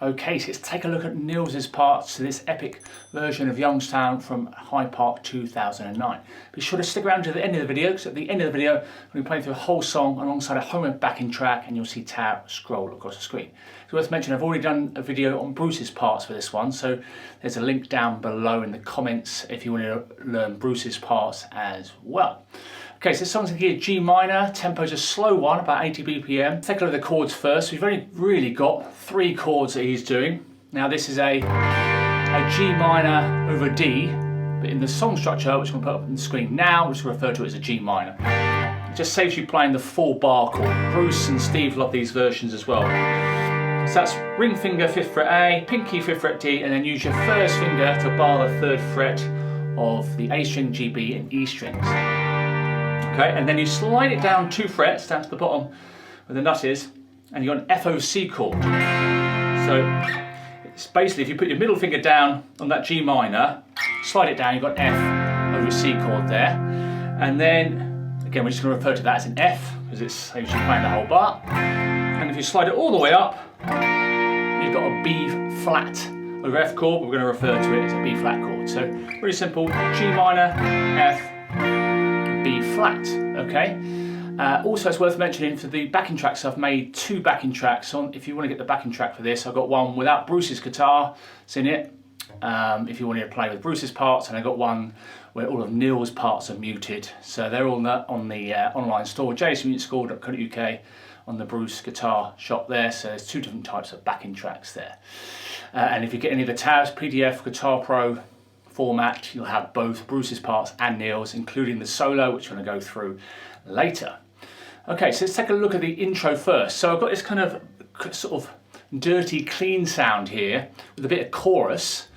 Okay, so let's take a look at Nils's parts to this epic version of Youngstown from Hyde Park 2009. Be sure to stick around to the end of the video, because at the end of the video, we'll be playing through a whole song alongside a home and backing track, and you'll see Tao scroll across the screen. It's worth mentioning, I've already done a video on Bruce's parts for this one, so there's a link down below in the comments if you want to learn Bruce's parts as well. Okay, so this song's in key of G minor, tempo's a slow one, about 80 BPM. Take a look at the chords first. We've only really got 3 chords that he's doing. Now this is a G minor over D, but in the song structure, which I'm going to put up on the screen now, which is referred to as a G minor. It just saves you playing the 4-bar chord. Bruce and Steve love these versions as well. So that's ring finger 5th fret A, pinky 5th fret D, and then use your first finger to bar the 3rd fret of the A string, G, B, and E strings. Okay, and then you slide it down 2 frets down to the bottom where the nut is, and you've got an FOC chord. So it's basically, if you put your middle finger down on that G minor, slide it down, you've got an F over C chord there. And then, again, we're just going to refer to that as an F, because it's how you should play the whole bar. And if you slide it all the way up, you've got a B flat over F chord, but we're going to refer to it as a B flat chord. So really simple, G minor, F, B flat, okay? Also, it's worth mentioning for the backing tracks, I've made 2 backing tracks on. If you want to get the backing track for this, I've got one without Bruce's guitar, it's in it. If you want to play with Bruce's parts, and I've got one where all of Neil's parts are muted. So they're all on the online store, jsmusicSchool.co.uk, on the Bruce guitar shop there. So there's 2 different types of backing tracks there. And if you get any of the tabs, PDF, Guitar Pro format, you'll have both Bruce's parts and Neil's, including the solo, which we're going to go through later. Okay, so let's take a look at the intro first. So I've got this kind of sort of dirty, clean sound here with a bit of chorus,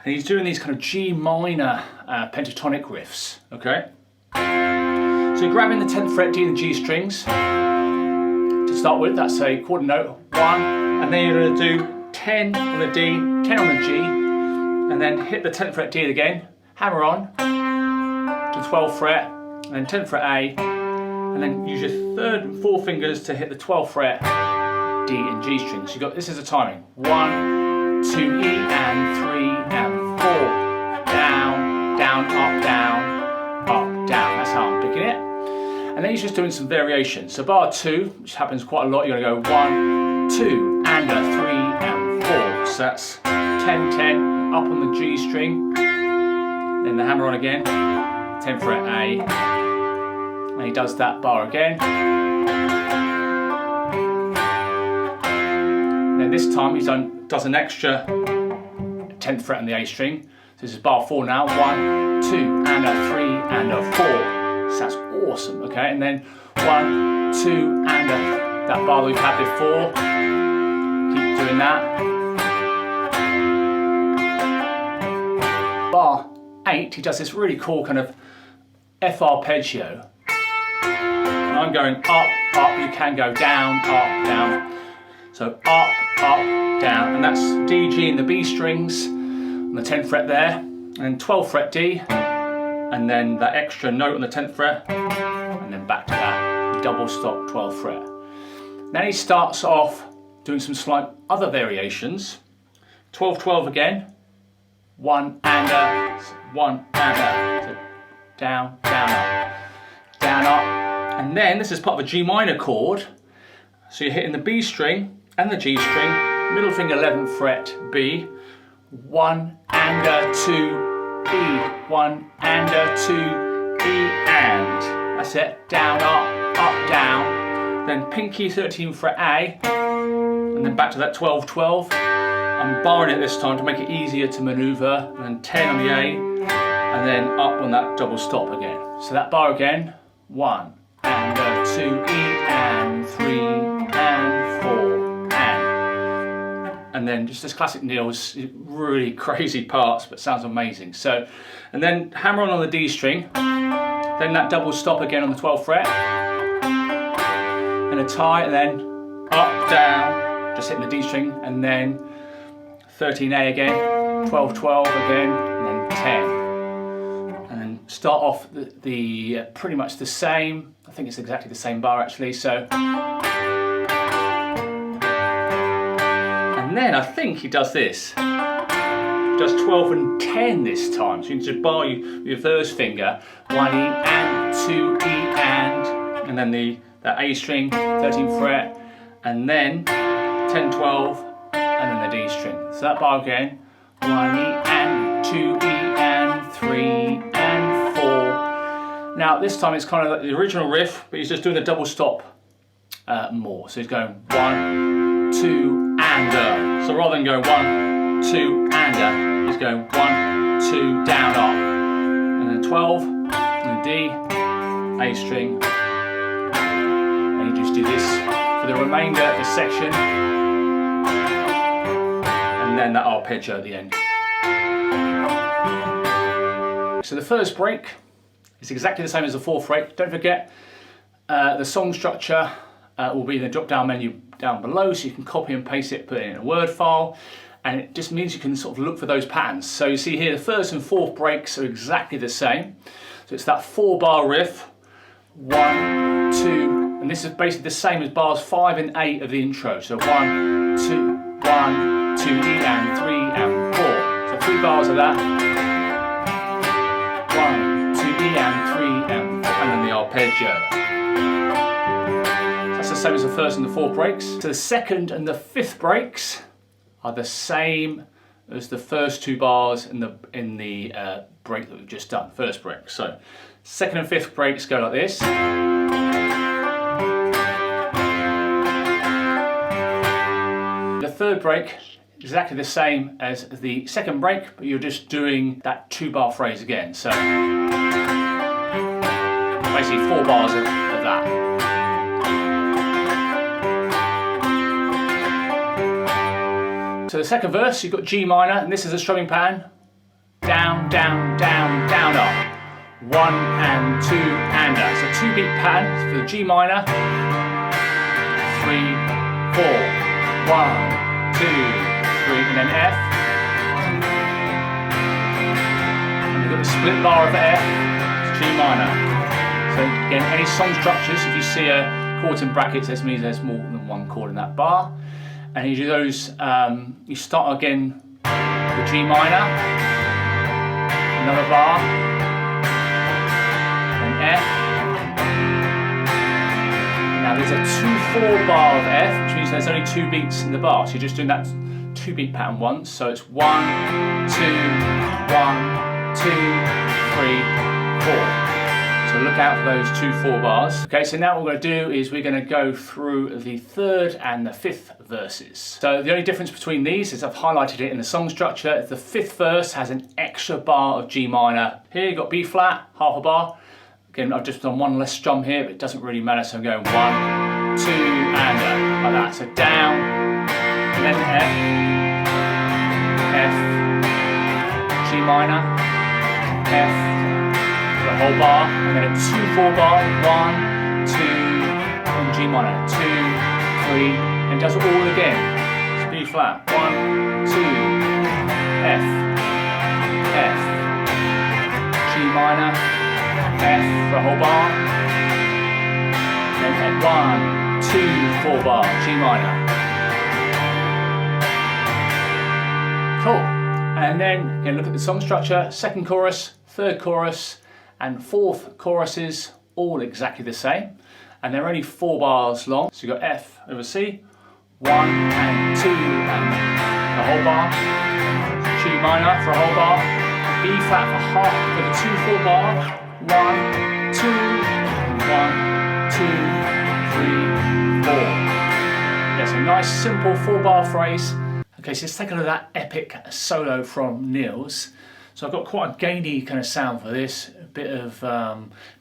and he's doing these kind of G minor pentatonic riffs, okay? So you're grabbing the 10th fret D and G strings to start with. That's a quarter note, 1, and then you're going to do 10 on the D, 10 on the G, and then hit the 10th fret D again, hammer on to 12th fret, and then 10th fret A, and then use your 3rd and 4th fingers to hit the 12th fret D and G strings. So you got, this is the timing, 1, 2, E, and 3, and 4, down, down, up, down, up, down. That's how I'm picking it. And then he's just doing some variations. So bar 2, which happens quite a lot, you're going to go 1, 2, and a 3, and 4. So that's 10, 10, up on the G string, then the hammer on again, 10th fret A, and he does that bar again. And then this time he does an extra 10th fret on the A string. So this is bar 4 now, 1, 2, and a 3, and a 4. So that's awesome, okay? And then 1, 2, and that bar that we've had before. Keep doing that. Bar 8, he does this really cool kind of F arpeggio. And I'm going up, up, you can go down, up, down. So up, up, down, and that's D, G, and the B strings on the 10th fret there, and then 12th fret D, and then that extra note on the 10th fret, and then back to that double stop 12th fret. Then he starts off doing some slight other variations. 12, 12 again. 1 and a, 1 and a, so down, down, up, down, up, and then this is part of a G minor chord, so you're hitting the B string and the G string, middle finger 11th fret B, 1 and a 2, E, 1 and a 2, E, and that's it, down, up, down, then pinky 13th fret A, and then back to that 12, 12. I'm barring it this time to make it easier to manoeuvre, and then 10 on the A, and then up on that double stop again. So that bar again, 1 and a 2, E, and 3, and 4, and then just this classic Neil's, really crazy parts, but sounds amazing. So, and then hammer on the D string, then that double stop again on the 12th fret, and a tie, and then up, down, just hitting the D string, and then 13A again, 12, 12 again, and then 10. And then start off the pretty much the same. I think it's exactly the same bar actually. So And then I think he does this. He does 12 and 10 this time. So you can just bar your first finger, 1 E and 2 E and then that A string, 13th fret, and then 10, 12, and then the D string. So that bar again, 1 E and 2 E and 3 and 4. Now this time it's kind of like the original riff, but he's just doing a double stop more. So he's going 1, 2, and so rather than going 1, 2, and he's going 1, 2, down, up, and then 12, and the D, A string, and you just do this for the remainder of the section, and then that arpeggio at the end. So the first break is exactly the same as the fourth break. Don't forget, the song structure will be in the drop down menu down below, so you can copy and paste it, put it in a Word file, and it just means you can sort of look for those patterns. So you see here the first and fourth breaks are exactly the same. So it's that 4-bar riff, 1, 2, and this is basically the same as bars 5 and 8 of the intro. So 1, 2, 1, 2 E and 3 and 4. So 3 bars of that. 1, 2 E and 3 and 4, and then the arpeggio. That's the same as the first and the fourth breaks. So the second and the fifth breaks are the same as the first 2 bars in the break that we've just done, first break. So second and fifth breaks go like this. The third break exactly the same as the second break, but you're just doing that 2-bar phrase again. So basically 4 bars of that. So the second verse, you've got G minor, and this is a strumming pattern. Down, down, down, down, up. 1 and 2 and up. It's a 2-beat pattern for the G minor. 3, 4, 1, 2, 3, and then F. And you've got the split bar of F, it's G minor. So again, any song structures, if you see a chord in brackets, this means there's more than one chord in that bar. And you do those, you start again with G minor, another bar, and F. Now there's a 2-4 bar of F, which means there's only 2 beats in the bar. So you're just doing that 2-beat pattern once. So it's 1, 2, 1, 2, 3, 4. So look out for those 2-4 bars. Okay, so now what we're going to do is we're going to go through the third and the fifth verses. So the only difference between these is I've highlighted it in the song structure. The fifth verse has an extra bar of G minor. Here you've got B flat, half a bar. Again, I've just done one less strum here, but it doesn't really matter. So I'm going 1, 2, and like that. So down, and then F, G minor, F, the whole bar, and then a 2-4 bar, 1, 2, and G minor, 2, 3, and does it all again. So B flat, 1, 2, F, F, G minor, F for a whole bar, then 1, 2, 4 bar, G minor. Cool. And then again, look at the song structure, second chorus, third chorus, and fourth choruses, all exactly the same. And they're only 4 bars long. So you've got F over C, 1 and 2 and the whole bar, G minor for a whole bar, B flat for half for the 2-4 bar, 1, 2, 1, 2, 3, 4. Yes, a nice simple 4-bar phrase. Okay, so let's take a look at that epic solo from Niels. So I've got quite a gainy kind of sound for this, a bit of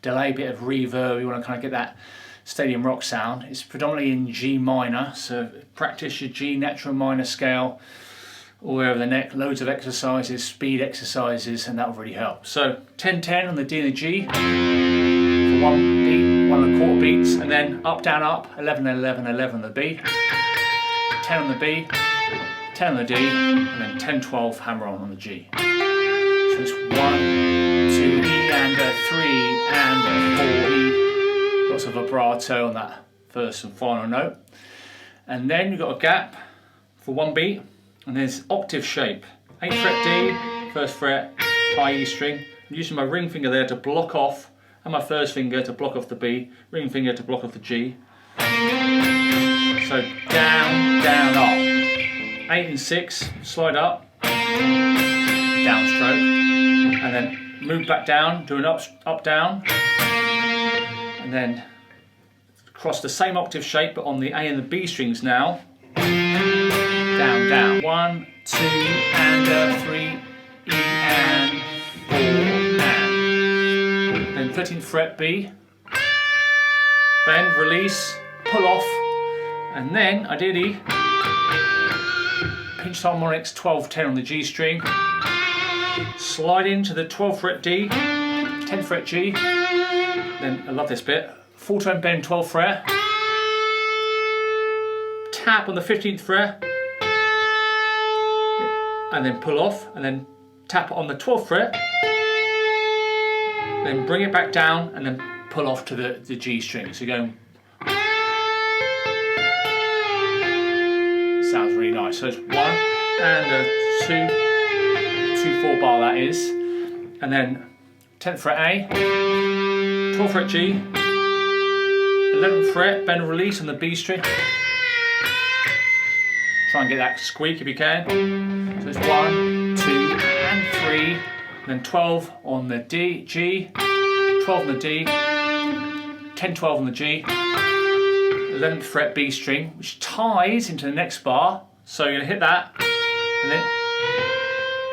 delay, a bit of reverb. You want to kind of get that stadium rock sound. It's predominantly in G minor, so practice your G natural minor scale all the way over the neck, loads of exercises, speed exercises, and that will really help. So 10-10 on the D and the G for 1 beat, 1 1/4 beats, and then up, down, up, 11, 11, 11 on the B, 10 on the B, 10 on the D, and then 10, 12 hammer on the G. So it's 1, 2 E and a 3 and a 4 E. Lots of vibrato on that first and final note. And then you've got a gap, 4 for one beat, and there's octave shape. 8th fret D, 1st fret, high E string. I'm using my ring finger there to block off, and my first finger to block off the B, ring finger to block off the G. So down, down, up. 8 and 6, slide up, downstroke, and then move back down, do an up, down, and then cross the same octave shape but on the A and the B strings now. Down, down. 1, 2, and 3, E and 4, and. Then 13th fret B, bend, release, pull off, and then ideally pinched harmonics 12, 10 on the G string, slide into the 12th fret D, 10th fret G, then I love this bit, full tone bend 12th fret, tap on the 15th fret, and then pull off, and then tap on the 12th fret, then bring it back down, and then pull off to the G string. So going, sounds really nice. So it's 1 and a 2, 4 bar that is, and then 10th fret A, 12th fret G, 11th fret bend release on the B string. Try and get that squeak if you can. So it's 1, 2, and 3, and then 12 on the D, G, 12 on the D, 10, 12 on the G, 11th fret B string, which ties into the next bar. So you're going to hit that, and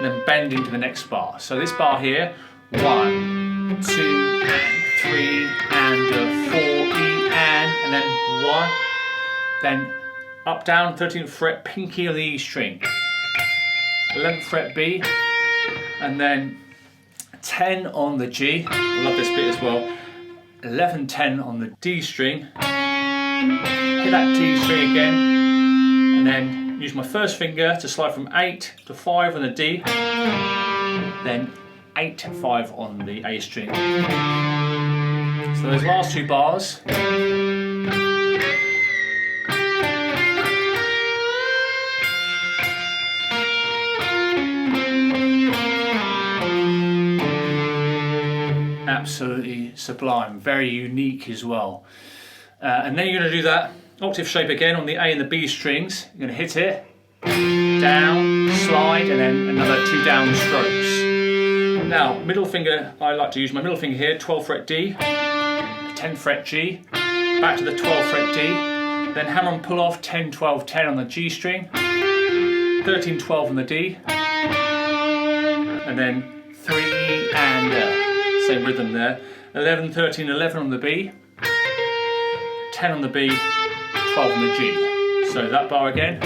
then bend into the next bar. So this bar here, 1, 2, and 3, and 4, E, and then 1, then up, down, 13th fret, pinky on the E string, 11th fret B, and then 10 on the G. I love this bit as well. 11, 10 on the D string. Hit that D string again, and then use my first finger to slide from 8 to 5 on the D, then 8 and 5 on the A string. So those last two bars. Absolutely sublime, very unique as well. And then you're going to do that octave shape again on the A and the B strings. You're going to hit it, down, slide, and then another 2 down strokes. Now, middle finger, I like to use my middle finger here, 12th fret D, 10th fret G, back to the 12th fret D, then hammer and pull off 10, 12, 10 on the G string, 13, 12 on the D, and then 3 and same rhythm there, 11, 13, 11 on the B, 10 on the B, 12 on the G. So that bar again, 1,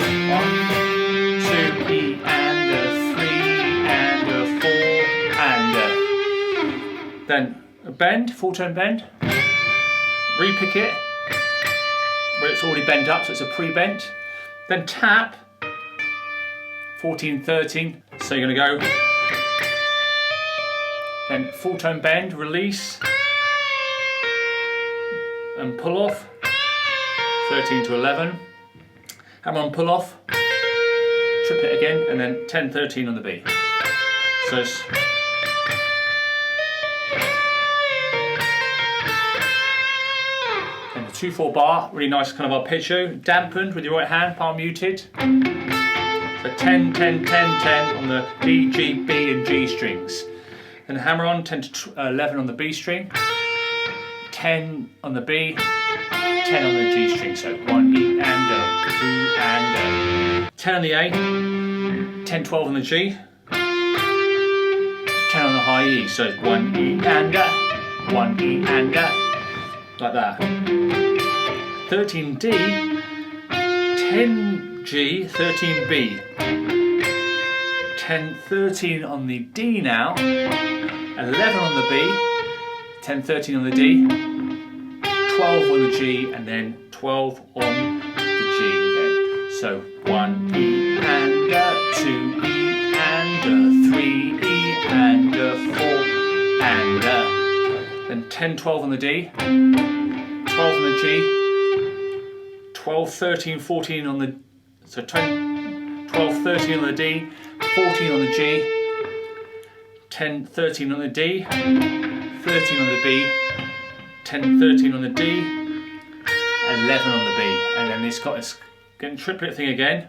2, E and 3 and 4 and then a bend, full tone bend, re-pick it where it's already bent up, so it's a pre-bent, then tap 14, 13, so you're going to go, then full tone bend, release, and pull off, 13 to 11, hammer on pull off, trip it again, and then 10, 13 on the B. So it's and the 2/4 bar, really nice kind of arpeggio, dampened with your right hand, palm muted. So 10, 10, 10, 10 on the D, G, B and G strings. Then hammer on 10 to 11 on the B string, 10 on the B, 10 on the G string, so 1 E and 2 and 10 on the A, 10, 12 on the G, 10 on the high E, so 1 E and 1 E and like that. 13 D, 10 G, 13 B, 10, 13 on the D now, 11 on the B, 10, 13 on the D, 12 on the G, and then 12 on the G again. So 1 E and 2 E and 3 E and 4 and then 10, 12 on the D, 12 on the G, 12, 13, 14 on the, so 10, 12, 13 on the D, 14 on the G, 10, 13 on the D, 13 on the B, 10, 13 on the D, 11 on the B, and then it's got this getting triplet thing again.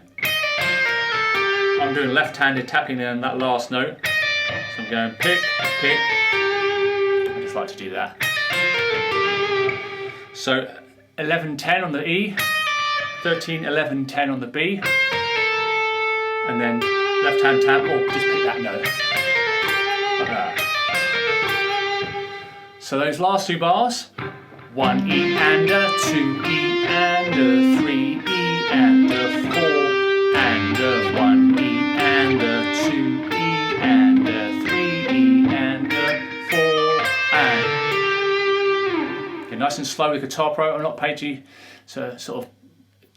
I'm doing left-handed tapping there on that last note, so I'm going pick, pick. I just like to do that. So 11, 10 on the E, 13, 11, 10 on the B, and then left-hand tap, or just pick that note, like that. So those last two bars, 1 E and a 2 E and a 3 E and a 4 and a 1 E and a 2 E and a 3 E and a 4 and. Okay, nice and slow with Guitar Pro. I'm not paid you to sort of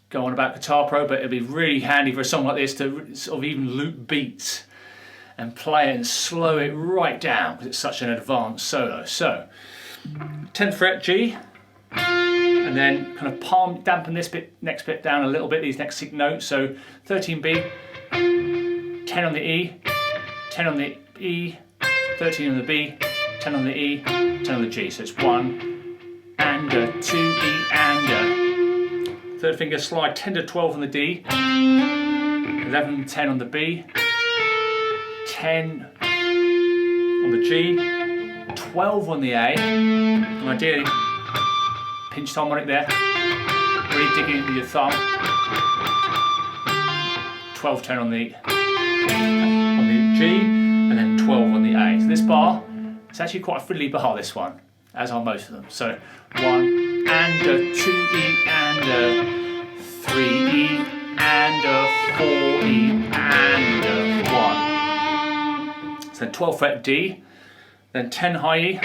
go on about Guitar Pro, but it'd be really handy for a song like this to sort of even loop beats and play it and slow it right down because it's such an advanced solo. So 10th fret G, and then kind of palm dampen this bit, next bit down a little bit, these next 6 notes. So 13 B, 10 on the E, 10 on the E, 13 on the B, 10 on the E, 10 on the G. So it's 1 and a 2 E and a. Third finger slide 10 to 12 on the D, 11, 10 on the B, 10 on the G, 12 on the A, and ideally pinched harmonic there, really digging into your thumb, 12, 10 on the G, and then 12 on the A. So this bar, it's actually quite a fiddly bar, this one, as are most of them. So 1 and a 2 E and a 3 E and a 4 E and a 1. So 12th fret D, then 10 high E,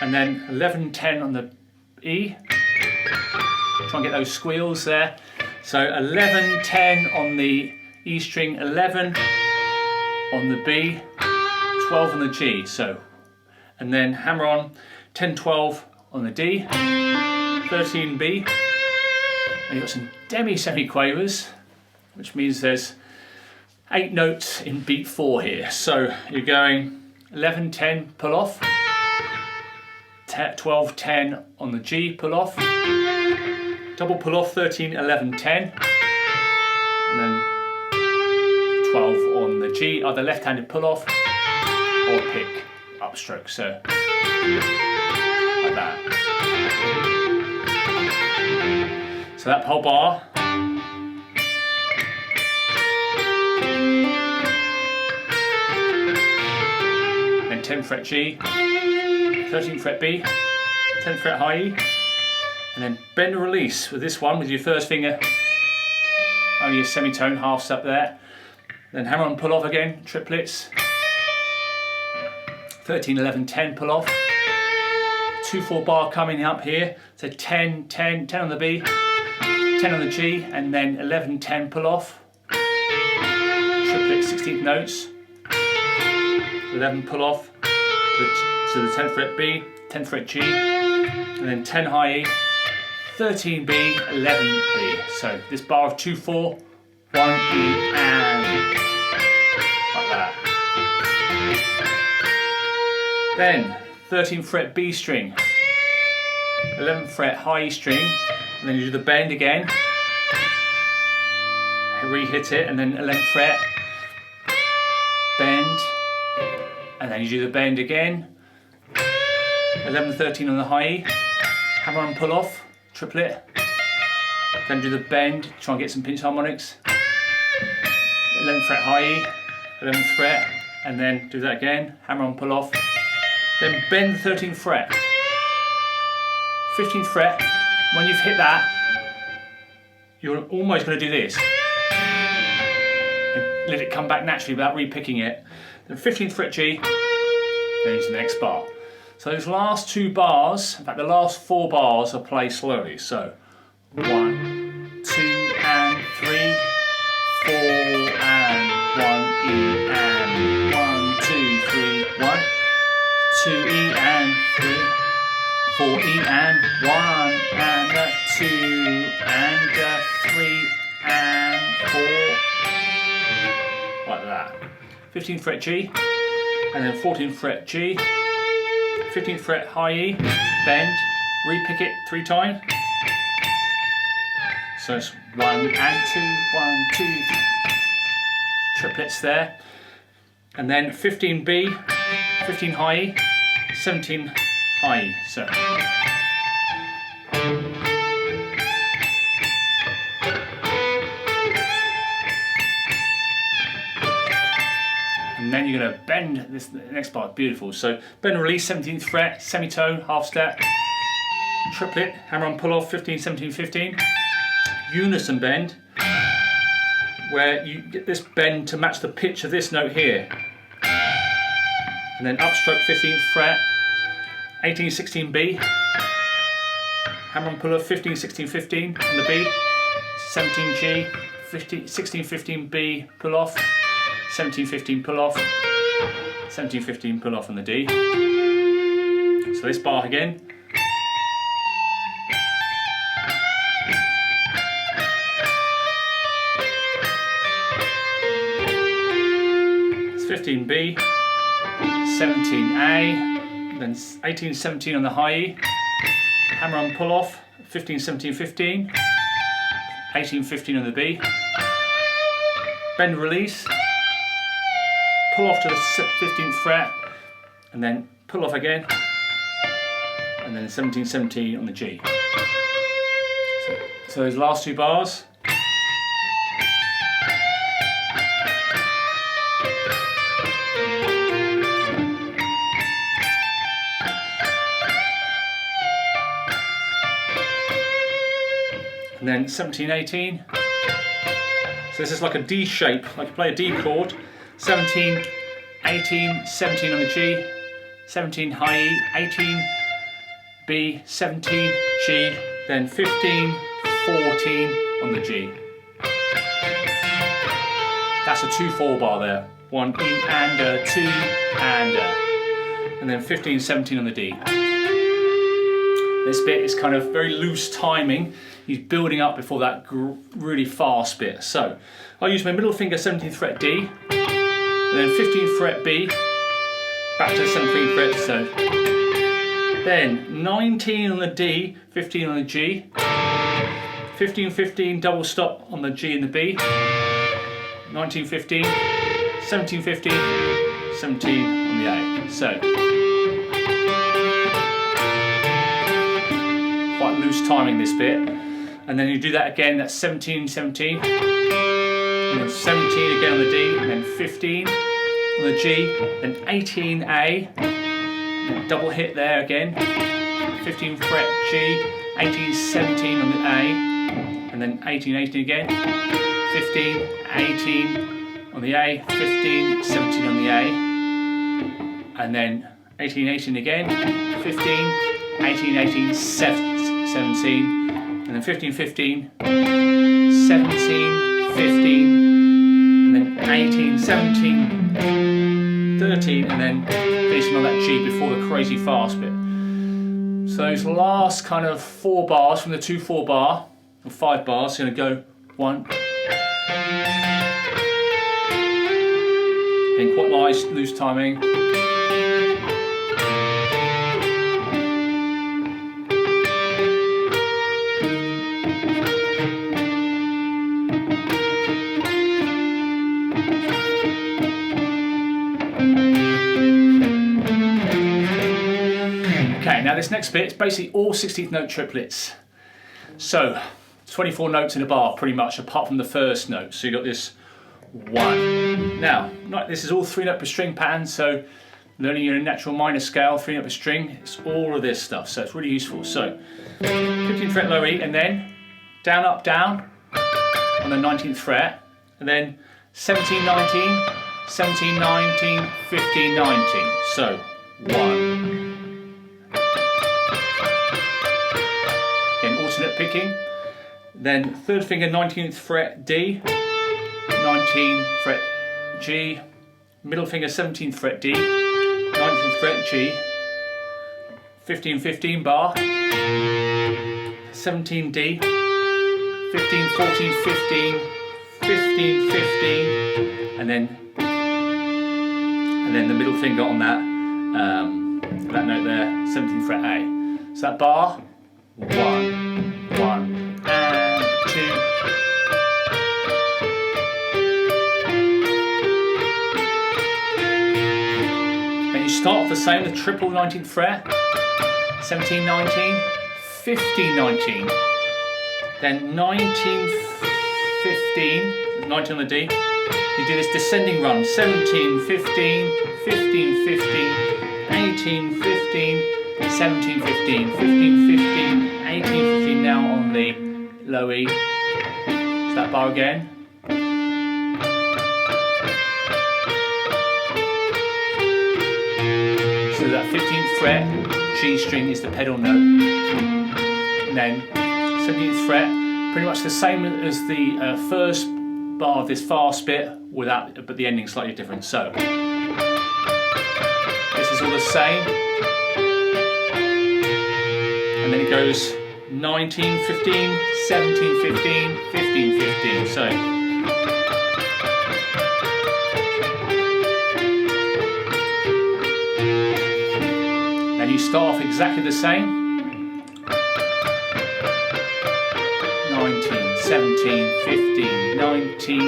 and then 11, 10 on the E. Try and get those squeals there. So 11, 10 on the E string, 11 on the B, 12 on the G. So, and then hammer on 10, 12 on the D, 13 B, and you've got some semi-quavers, which means there's 8 notes in beat 4 here. So you're going 11, 10, pull off, 12, 10 on the G, pull off, double pull off, 13, 11, 10, and then 12 on the G, either left-handed pull off or pick upstroke. So like that. So that whole bar. Then 10th fret G, 13th fret B, 10th fret high E, and then bend and release with this one with your first finger, only a semitone, halves up there. Then hammer on pull off again, triplets, 13, 11, 10 pull off. 2/4 bar coming up here, so 10, 10, 10 on the B, 10 on the G, and then 11, 10 pull off, triplet 16th notes, 11 pull off to the 10th fret B, 10th fret G, and then 10 high E, 13 B, 11 B. So this bar of 2/4, 1 E, and like that. Then 13th fret B string, 11th fret high E string, and then you do the bend again, re-hit it, and then 11th fret, bend, and then you do the bend again, 11, 13 on the high E, hammer on pull off, triplet, then do the bend, try and get some pinch harmonics, 11th fret high E, 11th fret, and then do that again, hammer on pull off, then bend the 13th fret, 15th fret. When you've hit that, you're almost going to do this and let it come back naturally without re-picking it. Then 15th fret G, then into the next bar. So those last 2 bars, in fact the last 4 bars, are played slowly. So 1, 2 and 3, 4 and 1 E and 1, 2, 3, 1, 2 E and 3, 4 E and 1 and a 2 and a 3 and 4 like that. 15th fret G, and then 14th fret G, 15th fret high E, bend, re-pick it 3 times. So it's 1 and 2, 1, 2, 3. Triplets there. And then 15 B, 15 high E, 17 high E. So. And then you're going to bend this next part, beautiful. So bend release, 17th fret, semitone, half step, triplet, hammer on pull off, 15, 17, 15, unison bend, where you get this bend to match the pitch of this note here. And then upstroke 15th fret, 18, 16 B, hammer on pull off, 15, 16, 15 on the B, 17 G, 15, 16, 15 B, pull off, 17, 15 pull off, 17, 15 pull off on the D. So this bar again. It's 15B, 17A, then 18, 17 on the high E, hammer on pull off, 15, 17, 15, 18, 15 on the B, bend release, pull off to the 15th fret, and then pull off again, and then 17, 17 on the G. So those last 2 bars. And then 17, 18. So this is like a D shape, like you play a D chord. 17, 18, 17 on the G, 17 high E, 18, B, 17, G, then 15, 14 on the G. That's a 2/4 bar there. 1 E and a, 2 and a. And then 15, 17 on the D. This bit is kind of very loose timing. He's building up before that really fast bit. So I'll use my middle finger 17th fret D, and then 15th fret B, back to the 17th fret, so. Then 19 on the D, 15 on the G, 15, 15, double stop on the G and the B, 19, 15, 17, 15, 17 on the A. So, quite loose timing this bit. And then you do that again, that's 17, 17, and then 17 again on the D, and then 15 on the G, then 18A, and then double hit there again, 15 fret G, 18, 17 on the A, and then 18, 18 again, 15, 18 on the A, 15, 17 on the A, and then 18, 18 again, 15, 18, 18, 17, and then 15, 15, 17, 15, and then 18, 17, 13, and then finishing on that G before the crazy fast bit. So those last kind of 4 bars from the 2/4 bar, or 5 bars, are going to go 1. Again, quite nice, loose timing. Okay, now this next bit is basically all 16th note triplets. So, 24 notes in a bar pretty much, apart from the first note. So you got this 1. Now, this is all 3-note per string pattern, so learning your natural minor scale, 3-note per string, it's all of this stuff, so it's really useful. So, 15th fret low E, and then down, up, down on the 19th fret, and then 17, 19, 17, 19, 15, 19. So, 1. Again, alternate picking. Then 3rd finger 19th fret D, 19th fret G, middle finger 17th fret D, 19th fret G, 15, 15 bar, 17 D, 15, 14, 15, 15, 15, and then the middle finger on that note there, 17th fret A. So that bar, 1, 1, and 2. Then you start off the same, the triple 19th fret, 17, 19, 15, 19, then 19, 15, 19 on the D. You do this descending run, 17, 15, 15, 15, 18, 15, 17, 15, 15, 15, 18, 15 now on the low E. So that bar again. So that 15th fret, G string is the pedal note. And then 17th fret, pretty much the same as the first bar of this fast bit, but the ending slightly different. So this is all the same, and then it goes 19, 15, 17, 15, 15, 15. So then you start off exactly the same. 19, 17, 15, 19,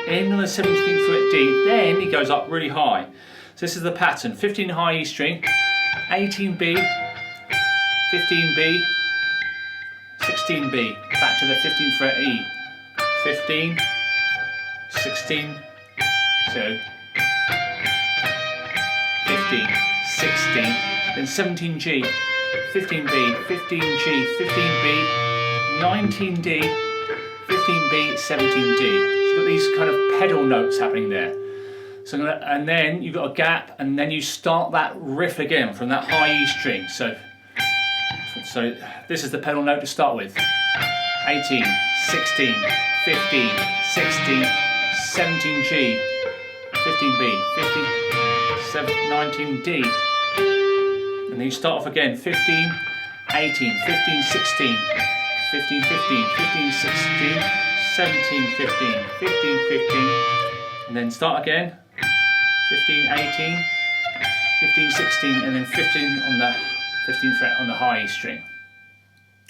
in on the 17th fret D, then he goes up really high. So this is the pattern, 15 high E string, 18 B, 15 B, 16 B, back to the 15th fret E, 15, 16, so 15, 16, then 17 G, 15 B, 15 G, 15 B, 19 D, 15 B, 17 D. So you've got these kind of pedal notes happening there. So and then you've got a gap, and then you start that riff again from that high E string. So this is the pedal note to start with. 18, 16, 15, 16, 17 G, 15 B, 15, 19 D. And then you start off again, 15, 18, 15, 16, 15, 15, 15, 16, 17, 15, 15, 15, and then start again, 15, 18, 15, 16, and then 15 on the 15th fret on the high E string.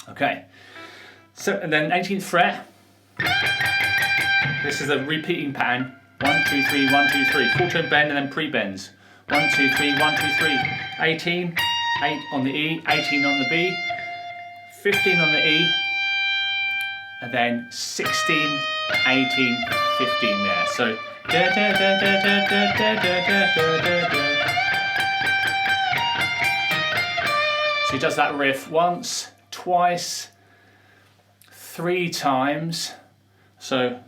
Okay, so and then 18th fret, this is a repeating pattern, 1, 2, 3, 1, 2, 3, full tone bend and then pre-bends, 1, 2, 3, 1, 2, 3, 18, 8 on the E, 18 on the B, 15 on the E, and then 16, 18, 15 there. So da, da, da, da, da, da, da, da, da, da, da. So he does that riff once, twice, 3 times. So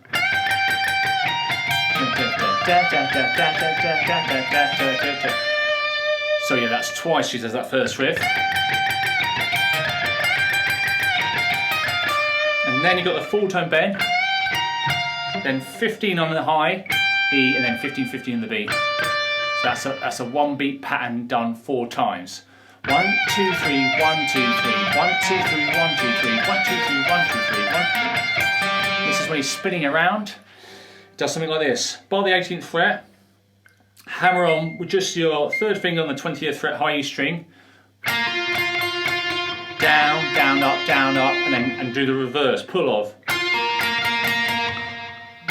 so yeah, that's twice she does that first riff. And then you've got the full tone bend, then 15 on the high E, and then 15, 15 on the B. So that's a 1 beat pattern done 4 times. 1, 2, 3, 1, 2, 3, 1, 2, 3, 1, 2, 3, 1, 2, 3, 1, 2, 3, 1, 2, 3, 1. This is when he's spinning around. Does something like this. Bar the 18th fret, hammer on with just your 3rd finger on the 20th fret high E string. Down, down, up, and do the reverse pull of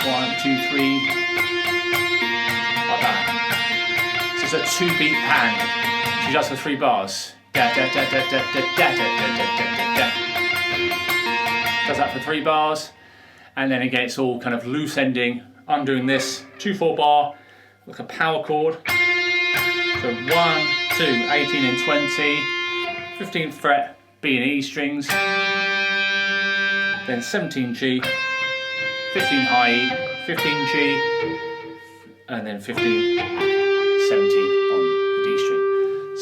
1, 2, 3, like that. So it's a 2 beat pattern. She does the 3 bars. Does that for 3 bars, and then again it's all kind of loose ending, undoing this 2/4 bar, like a power chord. So 1, 2, 18 and 20, 15th fret B and E strings, then 17 G, 15 high E, 15 G, and then 15, 17 on the D string.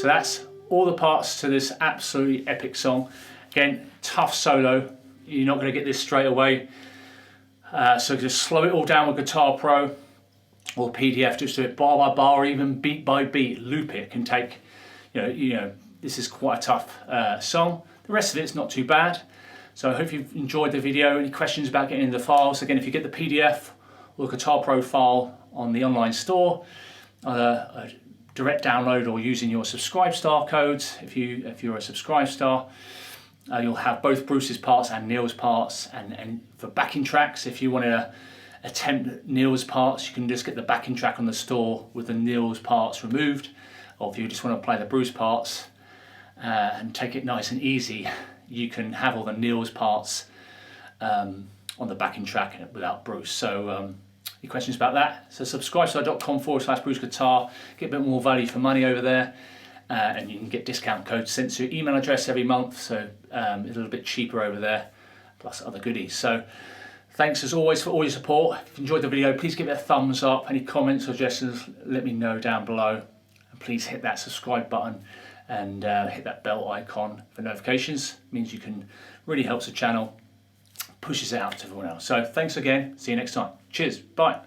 So that's all the parts to this absolutely epic song. Again, tough solo. You're not going to get this straight away. So just slow it all down with Guitar Pro or PDF. Just do it bar by bar or even beat by beat. Loop it. It can take, you know, this is quite a tough song. The rest of it's not too bad. So I hope you've enjoyed the video. Any questions about getting in the files? Again, if you get the PDF or the guitar profile on the online store, either a direct download or using your Subscribe Star codes. If you're a Subscribe Star, you'll have both Bruce's parts and Neil's parts. And for backing tracks, if you want to attempt Neil's parts, you can just get the backing track on the store with the Neil's parts removed. Or if you just want to play the Bruce parts and take it nice and easy, you can have all the Neil's parts on the backing track without Bruce. So any questions about that? So subscribestar.com/Bruce Guitar, get a bit more value for money over there, and you can get discount codes sent to your email address every month, so a little bit cheaper over there, plus other goodies. So thanks as always for all your support. If you enjoyed the video, please give it a thumbs up. Any comments or suggestions, let me know down below. And please hit that subscribe button and hit that bell icon for notifications. It means you can really help the channel, pushes it out to everyone else. So thanks again, see you next time. Cheers, bye.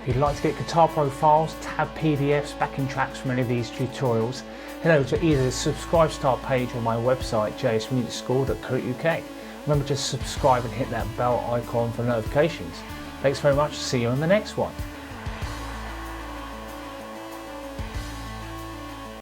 If you'd like to get Guitar Pro files, tab PDFs, backing tracks from any of these tutorials, head over to either the Subscribe Star page or my website jsmusicschool.co.uk. Remember to subscribe and hit that bell icon for notifications. Thanks very much, see you on the next one.